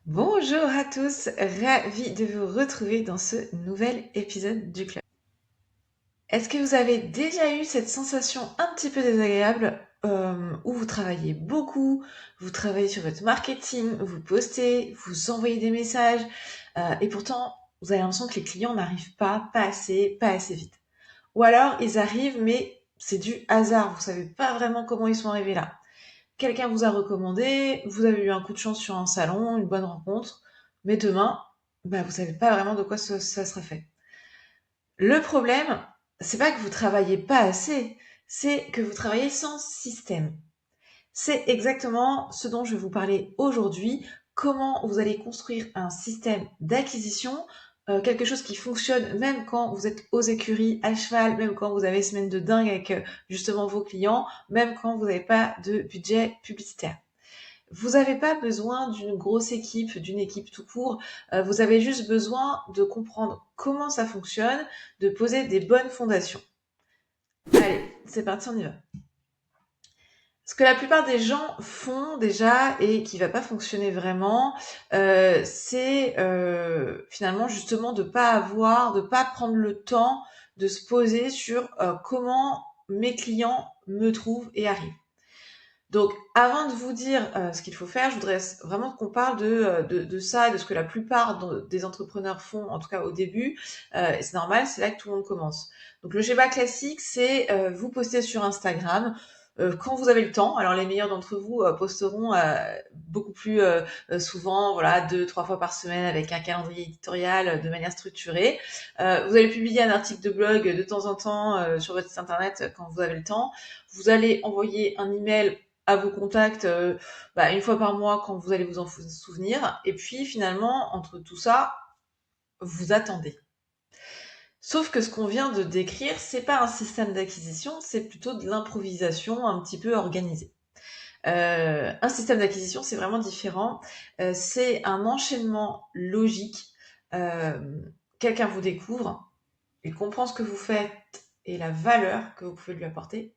Bonjour à tous, ravi de vous retrouver dans ce nouvel épisode du club. Est-ce que vous avez déjà eu cette sensation un petit peu désagréable où vous travaillez beaucoup, vous travaillez sur votre marketing, vous postez, vous envoyez des messages et pourtant vous avez l'impression que les clients n'arrivent pas assez vite. Ou alors ils arrivent mais c'est du hasard, vous savez pas vraiment comment ils sont arrivés là. Quelqu'un vous a recommandé, vous avez eu un coup de chance sur un salon, une bonne rencontre, mais demain, vous savez pas vraiment de quoi ça sera fait. Le problème, c'est pas que vous travaillez pas assez, c'est que vous travaillez sans système. C'est exactement ce dont je vais vous parler aujourd'hui, comment vous allez construire un système d'acquisition, quelque chose qui fonctionne même quand vous êtes aux écuries, à cheval, même quand vous avez semaine de dingue avec justement vos clients, même quand vous n'avez pas de budget publicitaire. Vous n'avez pas besoin d'une grosse équipe, d'une équipe tout court. Vous avez juste besoin de comprendre comment ça fonctionne, de poser des bonnes fondations. Allez, c'est parti, on y va. Ce que la plupart des gens font déjà et qui va pas fonctionner vraiment, c'est finalement justement de pas prendre le temps de se poser sur comment mes clients me trouvent et arrivent. Donc, avant de vous dire ce qu'il faut faire, je voudrais vraiment qu'on parle de ça et de ce que la plupart des entrepreneurs font, en tout cas au début. Et c'est normal, c'est là que tout le monde commence. Donc, le schéma classique, c'est vous postez sur Instagram quand vous avez le temps. Alors, les meilleurs d'entre vous posteront beaucoup plus souvent, voilà, 2, 3 fois par semaine avec un calendrier éditorial de manière structurée. Vous allez publier un article de blog de temps en temps sur votre site internet quand vous avez le temps. Vous allez envoyer un email à vos contacts une fois par mois quand vous allez vous en souvenir. Et puis finalement, entre tout ça, vous attendez. Sauf que ce qu'on vient de décrire, c'est pas un système d'acquisition, c'est plutôt de l'improvisation un petit peu organisée. Un système d'acquisition, c'est vraiment différent. C'est un enchaînement logique. Euh, Quelqu'un vous découvre, il comprend ce que vous faites et la valeur que vous pouvez lui apporter.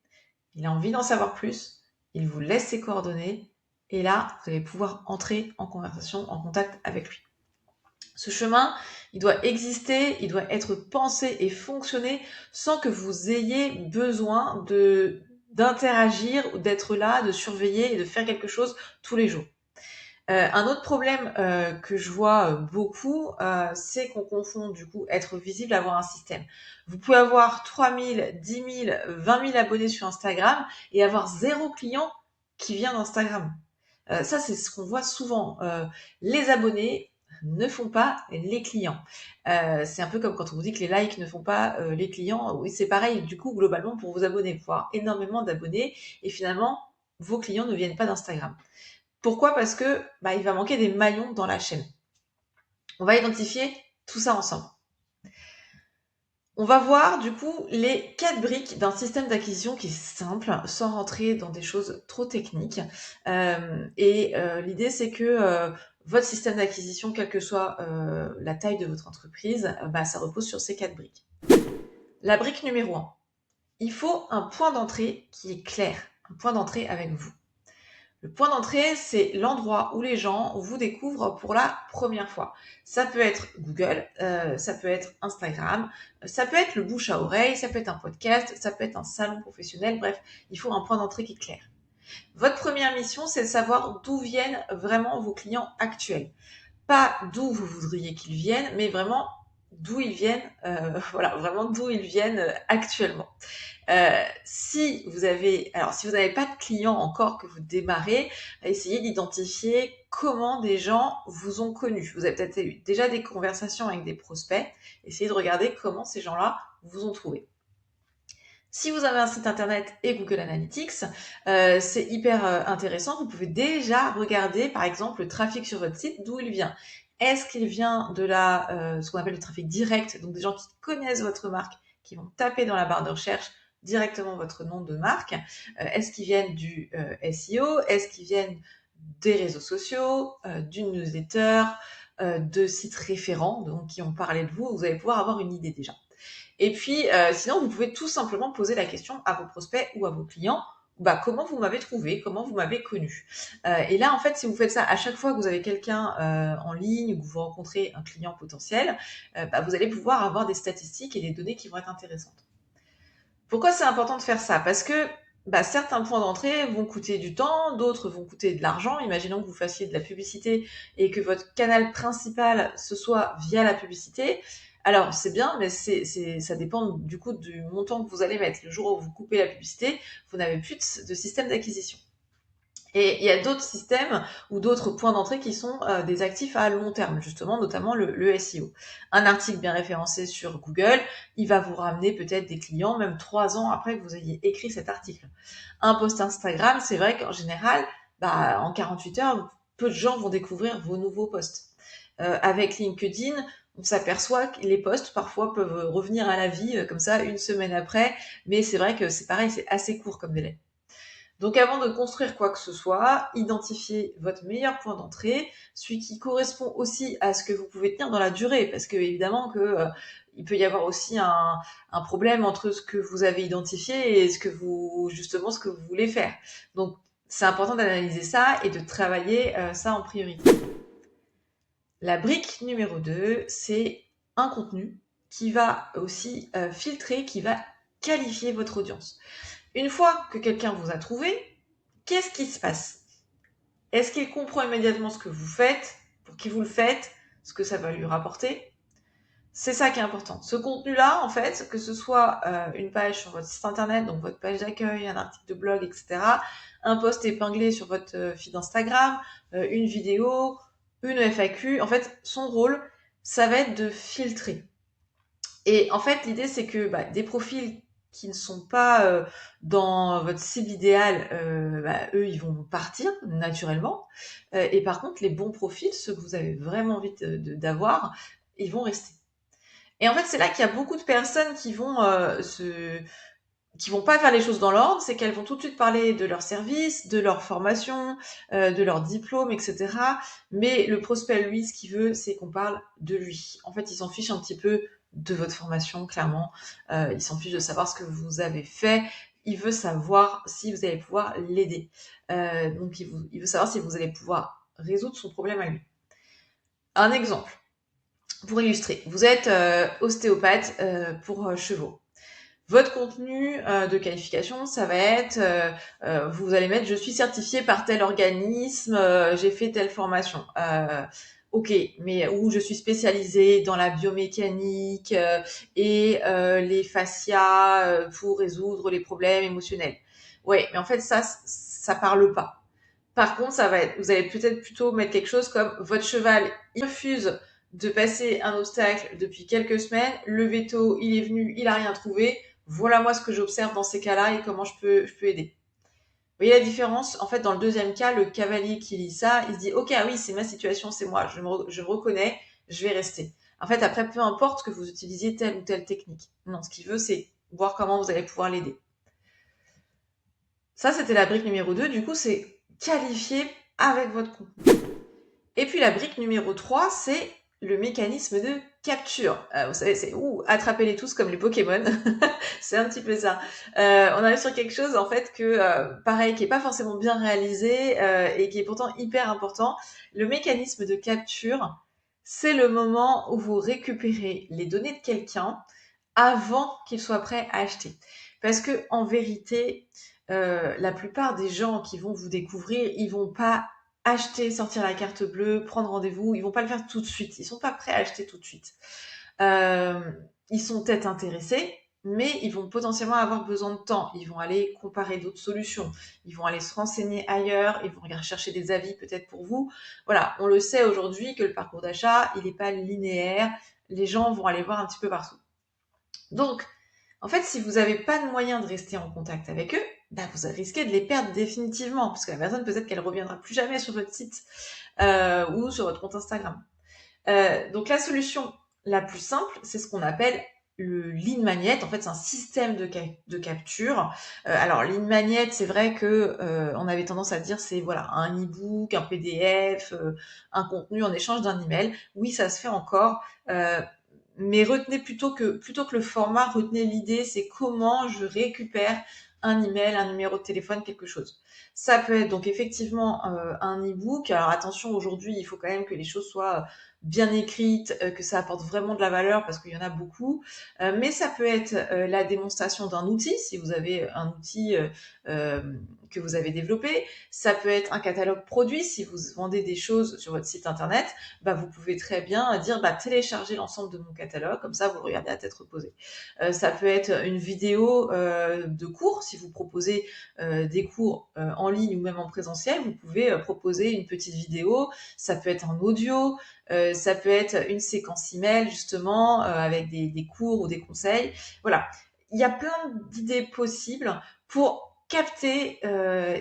Il a envie d'en savoir plus, il vous laisse ses coordonnées, et là, vous allez pouvoir entrer en conversation, en contact avec lui. Ce chemin, il doit exister, il doit être pensé et fonctionner sans que vous ayez besoin d'interagir ou d'être là, de surveiller et de faire quelque chose tous les jours. Un autre problème que je vois beaucoup, c'est qu'on confond du coup être visible, avoir un système. Vous pouvez avoir 3000, 10 000, 20 000 abonnés sur Instagram et avoir 0 client qui vient d'Instagram. Ça, c'est ce qu'on voit souvent. Les abonnés ne font pas les clients. C'est un peu comme quand on vous dit que les likes ne font pas les clients. Oui, c'est pareil, du coup, globalement, pour vos abonnés. Vous pouvez avoir énormément d'abonnés et finalement, vos clients ne viennent pas d'Instagram. Pourquoi? Parce que il va manquer des maillons dans la chaîne. On va identifier tout ça ensemble. On va voir du coup les 4 briques d'un système d'acquisition qui est simple, sans rentrer dans des choses trop techniques. L'idée, c'est que votre système d'acquisition, quelle que soit la taille de votre entreprise, ça repose sur ces 4 briques. La brique numéro 1, il faut un point d'entrée qui est clair, un point d'entrée avec vous. Le point d'entrée, c'est l'endroit où les gens vous découvrent pour la première fois. Ça peut être Google, ça peut être Instagram, ça peut être le bouche à oreille, ça peut être un podcast, ça peut être un salon professionnel. Bref, il faut un point d'entrée qui est clair. Votre première mission, c'est de savoir d'où viennent vraiment vos clients actuels. Pas d'où vous voudriez qu'ils viennent, mais vraiment d'où ils viennent, voilà, vraiment d'où ils viennent actuellement. Si vous n'avez pas de clients encore que vous démarrez, essayez d'identifier comment des gens vous ont connu. Vous avez peut-être eu déjà des conversations avec des prospects. Essayez de regarder comment ces gens-là vous ont trouvé. Si vous avez un site internet et Google Analytics, c'est hyper intéressant. Vous pouvez déjà regarder, par exemple, le trafic sur votre site, d'où il vient. Est-ce qu'il vient de ce qu'on appelle le trafic direct, donc des gens qui connaissent votre marque, qui vont taper dans la barre de recherche directement votre nom de marque? Est-ce qu'ils viennent du SEO? Est-ce qu'ils viennent des réseaux sociaux, d'une newsletter, de sites référents, donc qui ont parlé de vous? Vous allez pouvoir avoir une idée déjà. Et puis, sinon, vous pouvez tout simplement poser la question à vos prospects ou à vos clients, comment vous m'avez trouvé, comment vous m'avez connu. Et là, en fait, si vous faites ça à chaque fois que vous avez quelqu'un en ligne ou que vous rencontrez un client potentiel, vous allez pouvoir avoir des statistiques et des données qui vont être intéressantes. Pourquoi c'est important de faire ça? Parce que certains points d'entrée vont coûter du temps, d'autres vont coûter de l'argent. Imaginons que vous fassiez de la publicité et que votre canal principal, ce soit via la publicité. Alors, c'est bien, mais ça dépend du coup du montant que vous allez mettre. Le jour où vous coupez la publicité, vous n'avez plus de système d'acquisition. Et il y a d'autres systèmes ou d'autres points d'entrée qui sont des actifs à long terme, justement, notamment le SEO. Un article bien référencé sur Google, il va vous ramener peut-être des clients, même 3 ans après que vous ayez écrit cet article. Un post Instagram, c'est vrai qu'en général, en 48 heures, peu de gens vont découvrir vos nouveaux posts. Avec LinkedIn, on s'aperçoit que les posts parfois peuvent revenir à la vie comme ça 1 semaine après, mais c'est vrai que c'est pareil, c'est assez court comme délai. Donc avant de construire quoi que ce soit, identifiez votre meilleur point d'entrée, celui qui correspond aussi à ce que vous pouvez tenir dans la durée, parce que évidemment que il peut y avoir aussi un problème entre ce que vous avez identifié et ce que vous voulez faire. Donc c'est important d'analyser ça et de travailler ça en priorité. La brique numéro 2, c'est un contenu qui va aussi filtrer, qui va qualifier votre audience. Une fois que quelqu'un vous a trouvé, qu'est-ce qui se passe? Est-ce qu'il comprend immédiatement ce que vous faites, pour qui vous le faites, ce que ça va lui rapporter? C'est ça qui est important. Ce contenu-là, en fait, que ce soit une page sur votre site internet, donc votre page d'accueil, un article de blog, etc., un post épinglé sur votre feed Instagram, une vidéo, une FAQ, en fait, son rôle, ça va être de filtrer. Et en fait, l'idée, c'est que des profils qui ne sont pas dans votre cible idéale, eux, ils vont partir naturellement. Et par contre, les bons profils, ceux que vous avez vraiment envie d'avoir, ils vont rester. Et en fait, c'est là qu'il y a beaucoup de personnes qui vont qui vont pas faire les choses dans l'ordre, c'est qu'elles vont tout de suite parler de leur service, de leur formation, de leur diplôme, etc. Mais le prospect, lui, ce qu'il veut, c'est qu'on parle de lui. En fait, il s'en fiche un petit peu de votre formation, clairement. Il s'en fiche de savoir ce que vous avez fait. Il veut savoir si vous allez pouvoir l'aider. Donc, il veut savoir si vous allez pouvoir résoudre son problème à lui. Un exemple, pour illustrer. Vous êtes ostéopathe pour chevaux. Votre contenu de qualification, ça va être, vous allez mettre « Je suis certifié par tel organisme, j'ai fait telle formation ». Ok, mais où je suis spécialisée dans la biomécanique et les fascias pour résoudre les problèmes émotionnels. Ouais, mais en fait, ça parle pas. Par contre, ça va être, vous allez peut-être plutôt mettre quelque chose comme « Votre cheval, il refuse de passer un obstacle depuis quelques semaines, le veto, il est venu, il a rien trouvé ». Voilà moi ce que j'observe dans ces cas-là et comment je peux aider. Vous voyez la différence? En fait, dans le deuxième cas, le cavalier qui lit ça, il se dit « Ok, ah oui, c'est ma situation, c'est moi, je me reconnais, je vais rester ». En fait, après, peu importe que vous utilisiez telle ou telle technique. Non, ce qu'il veut, c'est voir comment vous allez pouvoir l'aider. Ça, c'était la brique numéro 2. Du coup, c'est qualifier avec votre contenu. Et puis la brique numéro 3, c'est le mécanisme de capture. Vous savez, c'est attrapez-les tous comme les Pokémon. C'est un petit peu ça. On arrive sur quelque chose en fait que pareil, qui est pas forcément bien réalisé et qui est pourtant hyper important. Le mécanisme de capture, c'est le moment où vous récupérez les données de quelqu'un avant qu'il soit prêt à acheter. Parce que en vérité, la plupart des gens qui vont vous découvrir, ils vont pas acheter, sortir la carte bleue, prendre rendez-vous, ils vont pas le faire tout de suite. Ils sont pas prêts à acheter tout de suite. Ils sont peut-être intéressés, mais ils vont potentiellement avoir besoin de temps. Ils vont aller comparer d'autres solutions. Ils vont aller se renseigner ailleurs. Ils vont regarder chercher des avis peut-être pour vous. Voilà, on le sait aujourd'hui que le parcours d'achat, il n'est pas linéaire. Les gens vont aller voir un petit peu partout. Donc, en fait, si vous n'avez pas de moyen de rester en contact avec eux, vous risquez de les perdre définitivement, parce que la personne, peut-être qu'elle reviendra plus jamais sur votre site ou sur votre compte Instagram. Donc, la solution la plus simple, c'est ce qu'on appelle le lead magnet. En fait, c'est un système de capture. Alors, lead magnet, c'est vrai que on avait tendance à dire c'est voilà un e-book, un PDF, un contenu en échange d'un email. Oui, ça se fait encore. Mais retenez plutôt que le format, retenez l'idée, c'est comment je récupère un email, un numéro de téléphone, quelque chose. Ça peut être donc effectivement un e-book. Alors attention, aujourd'hui, il faut quand même que les choses soient bien écrites, que ça apporte vraiment de la valeur parce qu'il y en a beaucoup. Mais ça peut être la démonstration d'un outil, si vous avez un outil euh, que vous avez développé. Ça peut être un catalogue produit, si vous vendez des choses sur votre site internet, bah, vous pouvez très bien dire bah, télécharger l'ensemble de mon catalogue, comme ça vous le regardez à tête reposée. Ça peut être une vidéo de cours, si vous proposez des cours en ligne ou même en présentiel, vous pouvez proposer une petite vidéo. Ça peut être en audio, ça peut être une séquence email justement avec des cours ou des conseils. Voilà, il y a plein d'idées possibles pour capter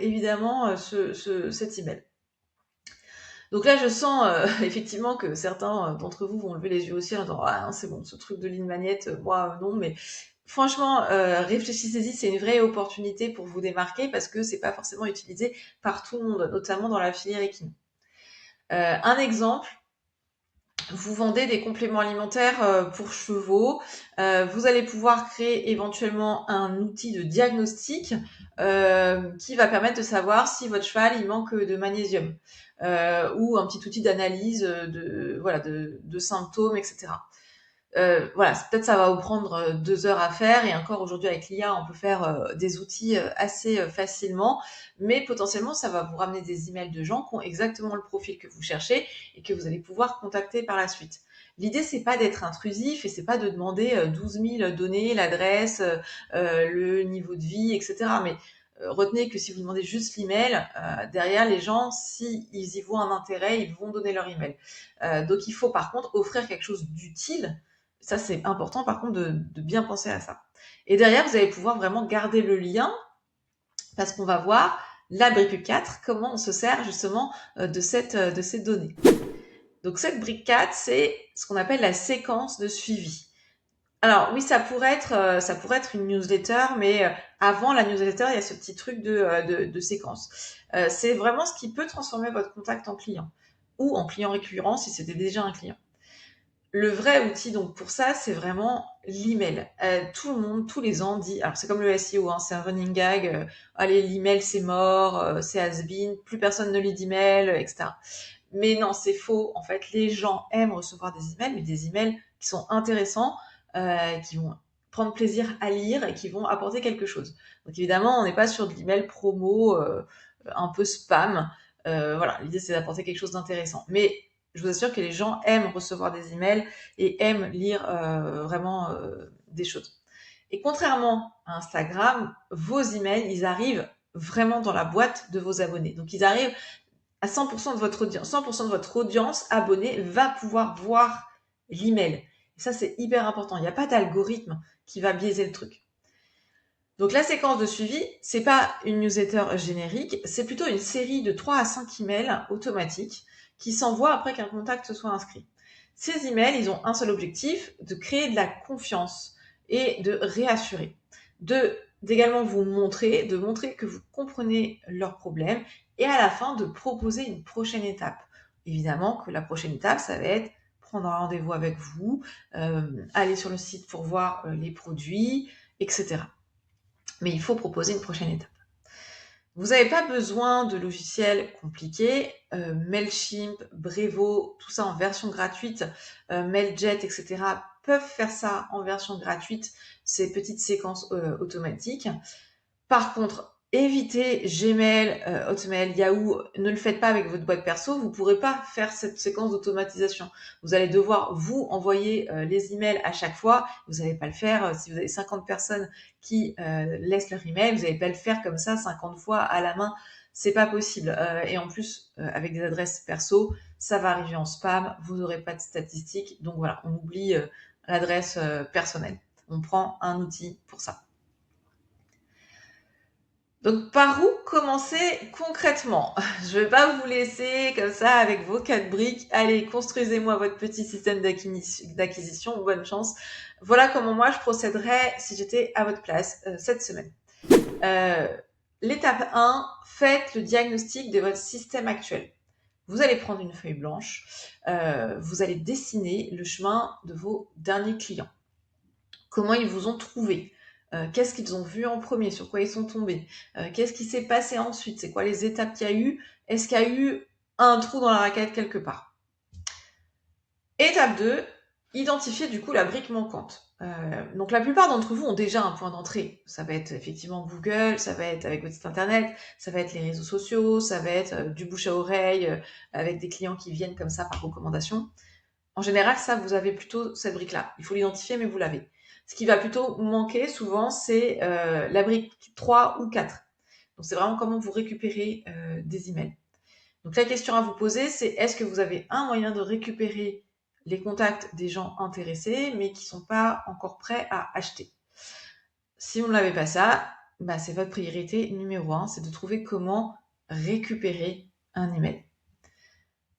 évidemment cet email. Donc là, je sens effectivement que certains d'entre vous vont lever les yeux au ciel en disant ah non, c'est bon, ce truc de ligne magnète, moi non, mais franchement, réfléchissez-y, c'est une vraie opportunité pour vous démarquer parce que c'est pas forcément utilisé par tout le monde, notamment dans la filière équine. Un exemple, vous vendez des compléments alimentaires pour chevaux, vous allez pouvoir créer éventuellement un outil de diagnostic qui va permettre de savoir si votre cheval il manque de magnésium ou un petit outil d'analyse de symptômes, etc. Voilà, peut-être ça va vous prendre 2 heures à faire et encore aujourd'hui avec l'IA, on peut faire des outils assez facilement, mais potentiellement ça va vous ramener des emails de gens qui ont exactement le profil que vous cherchez et que vous allez pouvoir contacter par la suite. L'idée c'est pas d'être intrusif et c'est pas de demander 12 000 données, l'adresse, le niveau de vie, etc. Mais retenez que si vous demandez juste l'email, derrière les gens, si ils y voient un intérêt, ils vont donner leur email. Donc il faut par contre offrir quelque chose d'utile. Ça, c'est important, par contre, de bien penser à ça. Et derrière, vous allez pouvoir vraiment garder le lien parce qu'on va voir la brique 4, comment on se sert justement de ces données. Donc, cette brique 4, c'est ce qu'on appelle la séquence de suivi. Alors, oui, ça pourrait être une newsletter, mais avant la newsletter, il y a ce petit truc de séquence. C'est vraiment ce qui peut transformer votre contact en client ou en client récurrent si c'était déjà un client. Le vrai outil donc pour ça, c'est vraiment l'email. Tout le monde, tous les ans dit, alors c'est comme le SEO, hein, c'est un running gag, allez l'email c'est mort, c'est has-been, plus personne ne lit d'email, etc. Mais non, c'est faux. En fait, les gens aiment recevoir des emails, mais des emails qui sont intéressants, qui vont prendre plaisir à lire et qui vont apporter quelque chose. Donc évidemment, on n'est pas sur de l'email promo un peu spam. Voilà, l'idée c'est d'apporter quelque chose d'intéressant. Mais je vous assure que les gens aiment recevoir des emails et aiment lire vraiment des choses. Et contrairement à Instagram, vos emails, ils arrivent vraiment dans la boîte de vos abonnés. Donc ils arrivent à 100% de votre audience. 100% de votre audience abonnée va pouvoir voir l'email. Et ça, c'est hyper important. Il n'y a pas d'algorithme qui va biaiser le truc. Donc la séquence de suivi, c'est pas une newsletter générique, c'est plutôt une série de 3 à 5 emails automatiques qui s'envoient après qu'un contact se soit inscrit. Ces emails, ils ont un seul objectif, de créer de la confiance et de réassurer. D'également vous montrer, de montrer que vous comprenez leurs problèmes et à la fin de proposer une prochaine étape. Évidemment que la prochaine étape, ça va être prendre un rendez-vous avec vous, aller sur le site pour voir les produits, etc. Mais il faut proposer une prochaine étape. Vous n'avez pas besoin de logiciels compliqués, Mailchimp, Brevo, tout ça en version gratuite, Mailjet, etc. peuvent faire ça en version gratuite, ces petites séquences automatiques. Par contre, évitez Gmail, Hotmail, Yahoo, ne le faites pas avec votre boîte perso, vous ne pourrez pas faire cette séquence d'automatisation. Vous allez devoir vous envoyer les emails à chaque fois, vous n'allez pas le faire, si vous avez 50 personnes qui laissent leur email, vous n'allez pas le faire comme ça 50 fois à la main, c'est pas possible. Et en plus, avec des adresses perso, ça va arriver en spam, vous n'aurez pas de statistiques, donc voilà, on oublie l'adresse personnelle. On prend un outil pour ça. Donc, par où commencer concrètement? Je ne vais pas vous laisser comme ça avec vos 4 briques. Allez, construisez-moi votre petit système d'acquisition. Bonne chance. Voilà comment moi je procéderais si j'étais à votre place cette semaine. L'étape 1, faites le diagnostic de votre système actuel. Vous allez prendre une feuille blanche, vous allez dessiner le chemin de vos derniers clients. Comment ils vous ont trouvé? qu'est-ce qu'ils ont vu en premier, sur quoi ils sont tombés, qu'est-ce qui s'est passé ensuite, c'est quoi les étapes qu'il y a eu, est-ce qu'il y a eu un trou dans la raquette quelque part. Étape 2, identifier du coup la brique manquante. Donc la plupart d'entre vous ont déjà un point d'entrée. Ça va être effectivement Google, ça va être avec votre site internet, ça va être les réseaux sociaux, ça va être du bouche à oreille, avec des clients qui viennent comme ça par recommandation. En général, ça, vous avez plutôt cette brique-là. Il faut l'identifier, mais vous l'avez. Ce qui va plutôt manquer souvent, c'est la brique 3 ou 4. Donc c'est vraiment comment vous récupérez des emails. Donc la question à vous poser, c'est est-ce que vous avez un moyen de récupérer les contacts des gens intéressés, mais qui sont pas encore prêts à acheter. Si vous ne l'avez pas ça, c'est votre priorité numéro 1, c'est de trouver comment récupérer un email.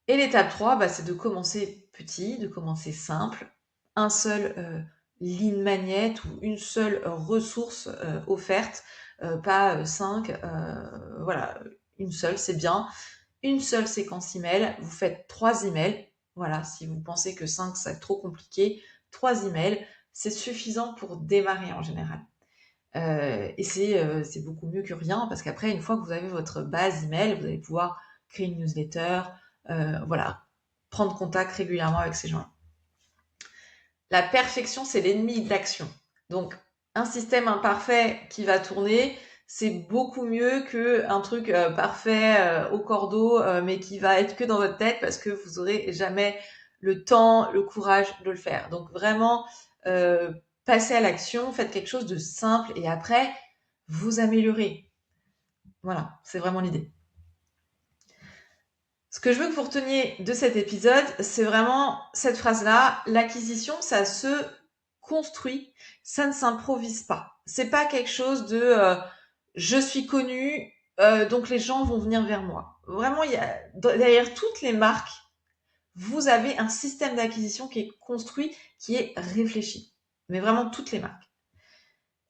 Et l'étape 3, c'est de commencer petit, de commencer simple, un seul lead magnet ou une seule ressource offerte, pas 5, voilà, une seule, c'est bien. Une seule séquence email, vous faites 3 emails. Voilà, si vous pensez que 5, ça va être trop compliqué, 3 emails, c'est suffisant pour démarrer en général. Et c'est beaucoup mieux que rien parce qu'après, une fois que vous avez votre base email, vous allez pouvoir créer une newsletter, voilà, prendre contact régulièrement avec ces gens-là. La perfection, c'est l'ennemi de l'action. Donc, un système imparfait qui va tourner, c'est beaucoup mieux qu'un truc parfait au cordeau, mais qui va être que dans votre tête parce que vous aurez jamais le temps, le courage de le faire. Donc vraiment, passez à l'action, faites quelque chose de simple et après, vous améliorez. Voilà, c'est vraiment l'idée. Ce que je veux que vous reteniez de cet épisode, c'est vraiment cette phrase-là. L'acquisition, ça se construit, ça ne s'improvise pas. C'est pas quelque chose de je suis connu, donc les gens vont venir vers moi. Vraiment, il y a derrière toutes les marques, vous avez un système d'acquisition qui est construit, qui est réfléchi. Mais vraiment toutes les marques.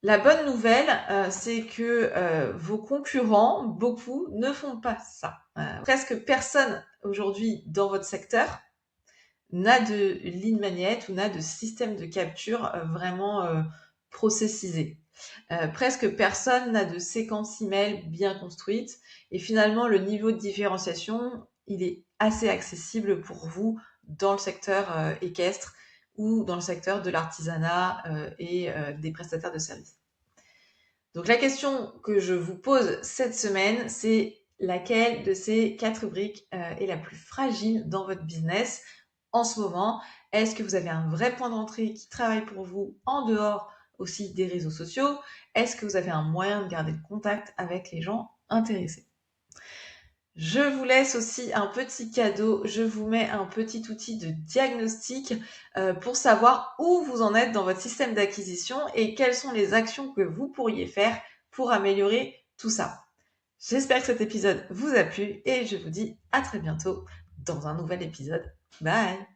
La bonne nouvelle, c'est que vos concurrents, beaucoup, ne font pas ça. Presque personne aujourd'hui dans votre secteur n'a de lead magnet ou n'a de système de capture vraiment processisé. Presque personne n'a de séquence email bien construite et finalement le niveau de différenciation, il est assez accessible pour vous dans le secteur équestre ou dans le secteur de l'artisanat et des prestataires de services. Donc la question que je vous pose cette semaine, c'est laquelle de ces 4 briques est la plus fragile dans votre business en ce moment? Est-ce que vous avez un vrai point d'entrée qui travaille pour vous en dehors aussi des réseaux sociaux? Est-ce que vous avez un moyen de garder le contact avec les gens intéressés? Je vous laisse aussi un petit cadeau, je vous mets un petit outil de diagnostic pour savoir où vous en êtes dans votre système d'acquisition et quelles sont les actions que vous pourriez faire pour améliorer tout ça. J'espère que cet épisode vous a plu et je vous dis à très bientôt dans un nouvel épisode. Bye!